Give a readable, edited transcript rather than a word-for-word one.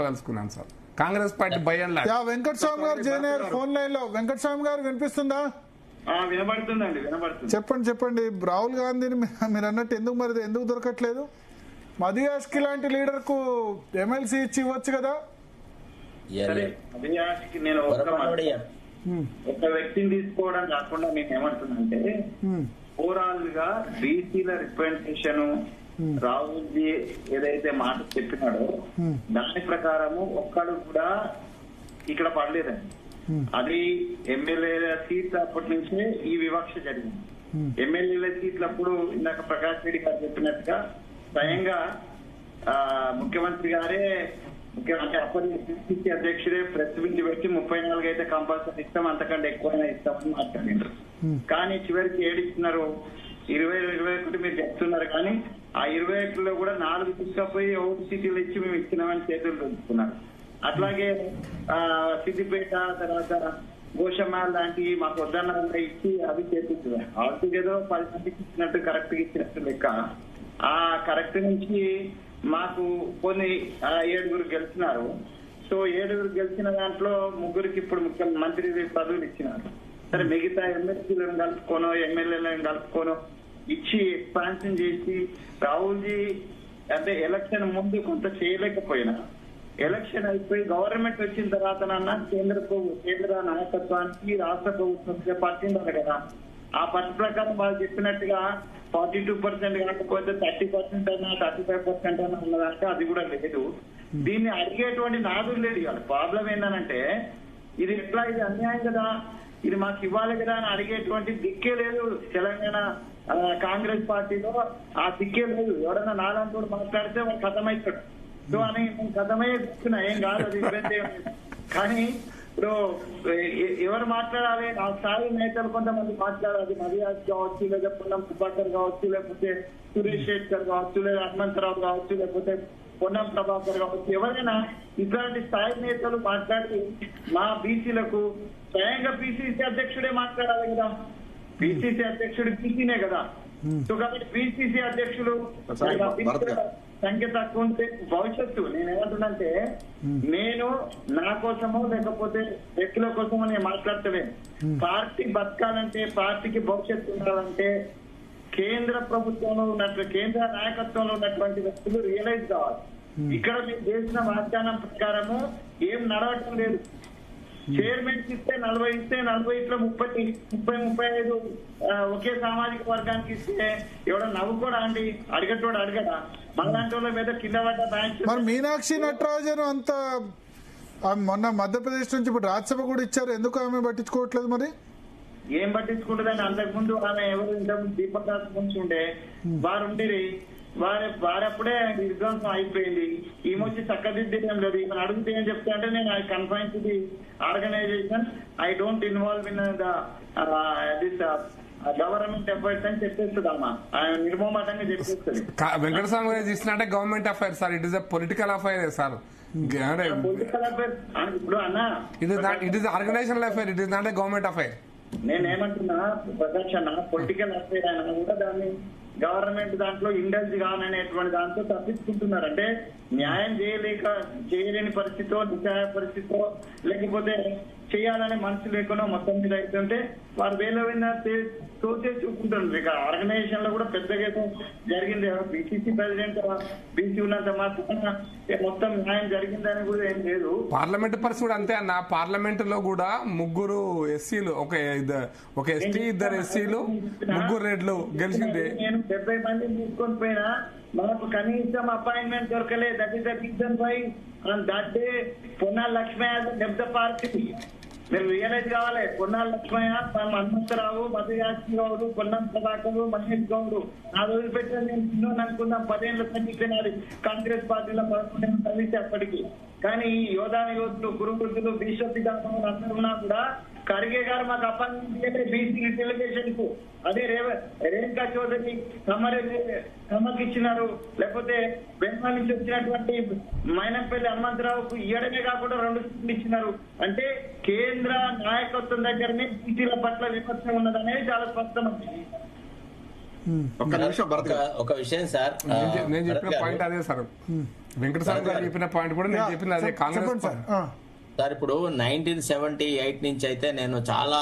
తెలుసుకున్నాను sir. Congress party భయం వెంకటస్వామి గారు జేఎన్ఆర్ ఫోన్ లైన్ లో. వెంకటస్వామి గారు వినిపిస్తుందా? వినబడుతుందండి, వినబడుతుంది. చెప్పండి. రాహుల్ గాంధీని మీరు అన్నట్టు ఎందుకు దొరకట్లేదు? మధుయాష్కి లాంటి లీడర్ కు ఎమ్మెల్సీ ఇచ్చి ఇవ్వచ్చు కదా. మధుయాష్కి నేను ఒక వ్యక్తిని తీసుకోవడం కాకుండా నేను ఏమంటున్నానంటే ఓవరాల్ గా బీసీల రిప్రజెంటేషన్ రాహుల్జీ ఏదైతే మాట చెప్పినాడో దాని ప్రకారము ఒక్కడు కూడా ఇక్కడ పడలేదండి. అది ఎమ్మెల్యేల సీట్లు అప్పటి నుంచే ఈ వివక్ష జరిగింది. ఎమ్మెల్యేల సీట్లు అప్పుడు ఇందాక ప్రకాష్ రెడ్డి గారు చెప్పినట్టుగా స్వయంగా ముఖ్యమంత్రి గారే అంటే అప్పటి పిసిసి అధ్యక్షుడే ప్రెస్ మీట్ పెట్టి 34 అయితే కంపల్సరీ ఇస్తాం, అంతకంటే ఎక్కువైనా ఇస్తామని మాట్లాడినారు. కానీ చివరికి ఏడిస్తున్నారు 20-21 మీరు చెప్తున్నారు. కానీ ఆ 21లో కూడా 4 తీసుకపోయి ఓటు సీట్లు ఇచ్చి మేము ఇచ్చినామని చేతులు దొరుకుతున్నారు. అట్లాగే సిద్దిపేట తర్వాత గోషమాల్ లాంటివి మాకు వద్దన్న ఇచ్చి అవి చేపిస్తున్నారు. ఆల్రెడీ ఏదో 10 మందికి ఇచ్చినట్టు కరెక్ట్ గా ఇచ్చినట్టు లెక్క. ఆ కరెక్ట్ నుంచి మాకు కొన్ని 7 గెలిచినారు. సో 7 గెలిచిన దాంట్లో 3కి ఇప్పుడు ముఖ్యమంత్రి పదవులు ఇచ్చినారు. సరే మిగతా ఎమ్మెల్సీలను కలుపుకోనో ఎమ్మెల్యేలను కలుపుకోనో ఇచ్చి ఎక్స్పాన్షన్ చేసి రాహుల్జీ అంటే ఎలక్షన్ ముందు కొంత చేయలేకపోయినా ఎలక్షన్ అయిపోయి గవర్నమెంట్ వచ్చిన తర్వాత కేంద్ర నాయకత్వానికి రాష్ట్ర ప్రభుత్వం పట్టిండాలి కదా. ఆ పట్టు ప్రకారం వాళ్ళు చెప్పినట్టుగా 42% కాకపోతే 30% అన్నా 35% అన్నా ఉన్నదంటే అది కూడా లేదు. దీన్ని అడిగేటువంటి నాదులు లేదు. ఇవాళ ప్రాబ్లం ఏంటంటే ఇది ఎట్లా, ఇది అన్యాయం కదా, ఇది మాకు ఇవ్వాలి కదా అని అడిగేటువంటి దిక్కే లేదు తెలంగాణ కాంగ్రెస్ పార్టీలో. ఆ దిక్కే లేదు. ఎవరైనా నాలంటూ మాట్లాడితే వాళ్ళు కథమైతాడు. సో అని నేను కథమయ్యే కూర్చున్నా, ఏం కాదు, అది ఇబ్బంది. కానీ ఇప్పుడు ఎవరు మాట్లాడాలి? ఆ స్థాయి నేతలు కొంతమంది మాట్లాడాలి. మర్యాద కావచ్చు, లేదా పొన్నం ప్రభాకర్ కావచ్చు, లేకపోతే సురేష్ శెట్కర్ కావచ్చు, లేదా హనుమంతరావు కావచ్చు, లేకపోతే పొన్నం ప్రభాకర్ కావచ్చు, ఎవరైనా ఇట్లాంటి స్థాయి నేతలు మాట్లాడి మా బీసీలకు స్వయంగా పిసిసి అధ్యక్షుడే మాట్లాడాలి కదా. పిసిసి అధ్యక్షుడు బీసీనే కదా. సో కాబట్టి పిసిసి అధ్యక్షుడు సంఖ్య తక్కువ ఉంటే భవిష్యత్తు నేనేమంటున్నానంటే నేను నా కోసమో లేకపోతే వ్యక్తుల కోసమో నేను మాట్లాడతలేను. పార్టీ బతకాలంటే, పార్టీకి భవిష్యత్తు ఉండాలంటే కేంద్ర ప్రభుత్వంలో ఉన్నట్టు కేంద్ర నాయకత్వంలో ఉన్నటువంటి వ్యక్తులు రియలైజ్ కావాలి. ఇక్కడ మీరు చేసిన వాగ్దానం ప్రకారము ఏం నడవటం లేదు. చైర్మన్ ఇస్తే 40 ఇస్తే 40 ఇట్లా 30-35 ఒకే సామాజిక వర్గానికి ఇస్తే ఎవడో నవ్వుకోడా అండి? అడిగటోడు అడగడా? మనలాంటి వాళ్ళ మీద కింద పడ్డ బ్యాంక్. మరి మీనాక్షి నటరాజన్ అంత మొన్న మధ్యప్రదేశ్ నుంచి ఇప్పుడు రాజ్యసభ కూడా ఇచ్చారు, ఎందుకు ఆమె పట్టించుకోవట్లేదు? మరి ఏం పట్టించుకుంటుందని అంతకుముందు ఆమె ఎవరు ఇంతకుముందు దీపక్ దాస్ గురించి ఉండే వారు ఉండేది. వారప్పుడే విధ్వంసం అయిపోయింది. ఈమె చక్కదిద్దేం లేదు. ఈమె అడిగితే ఏం చెప్తా అంటే నేను I confine to the organisation, I don't involve in this government affairs అని చెప్పేస్తుంది. అమ్మా ఆయన నిర్మోహమాటంగా చెప్పేస్తుంది. వెంకటస్వామి గారు చేసినట్టే government affair sir, it is a political affair sir. Political affair ఇప్పుడు అన్న it is organisational affair, it is not a government affair. నేనేమంటున్నా ప్రకాష్ అన్న, పొలిటికల్ అఫైర్ అయినా కూడా దాన్ని గవర్నమెంట్ దాంట్లో ఇండల్జ్ కాననేటువంటి దాంతో తప్పించుకుంటున్నారు. అంటే న్యాయం చేయలేని పరిస్థితితో, నిస్సహాయ పరిస్థితితో, లేకపోతే చేయాలనే మనసు లేకుండా మొత్తం మీద అవుతుంటే వారు వేల తోచే చూపుకుంటున్నారు. ఇక ఆర్గనైజేషన్ లో కూడా పెద్దగా జరిగింది. బీసీసీ ప్రెసిడెంట్ బీసీ ఉన్నంత మాత్రం మొత్తం న్యాయం జరిగిందని కూడా ఏం లేదు. పార్లమెంట్ పరిస్థితి కూడా అంతే అన్న. పార్లమెంట్ లో కూడా 3 ఎస్సీలు, ఒక ఎస్టీ, 2 ఎస్సీలు, 3 రెడ్లు గెలిచింది. నేను 70 మందిని తీసుకొని పోయినా మనకు కనీసం అపాయింట్మెంట్ దొరకలేదు. That is the reason why on that day Ponnala Lakshmaiah left the party. మీరు రియలైజ్ కావాలి. పొన్నాల లక్ష్మయ్య, హనుమంతరావు, మధుయాష్కి గౌడు, పొన్నం ప్రభాకర్, మహేష్ గౌడు నా రోజు పెట్టిన నేను చిన్న అనుకున్నాం. 10 ఏళ్ళ సంఖ్యనాడు కాంగ్రెస్ పార్టీలో 11 సర్వీస్ అప్పటికి. కానీ యోధాని యోధులు, గురువృద్ధులు, భీష్మపితామహులు అందరూ ఉన్నా కూడా ఖర్గే గారు మాకు అపాయింట్మెంట్ బీసీ డెలిగేషన్ కు అదే రేణుకా చౌదరి తమకి ఇచ్చినారు. లేకపోతే బెంగాల్ నుంచి వచ్చినటువంటి మైనంపల్లి హనుమంతరావుకు ఇయ్యడమే కాకుండా 2 సీట్లు ఇచ్చినారు. అంటే కేంద్ర నాయకత్వం దగ్గరనే బీసీల పట్ల విపక్షం ఉన్నదనేది చాలా స్పష్టమైంది. ఒక్క నిమిషం భరత్ గారు. ఒక విషయం సార్, నేను చెప్పిన పాయింట్ అదే సార్. వెంకటస్వామి గారు చెప్పిన పాయింట్ కూడా నేను చెప్పింది అదే. కాంగ్రెస్ చెప్పండి సార్. సార్ ఇప్పుడు 1978 నుంచి అయితే నేను చాలా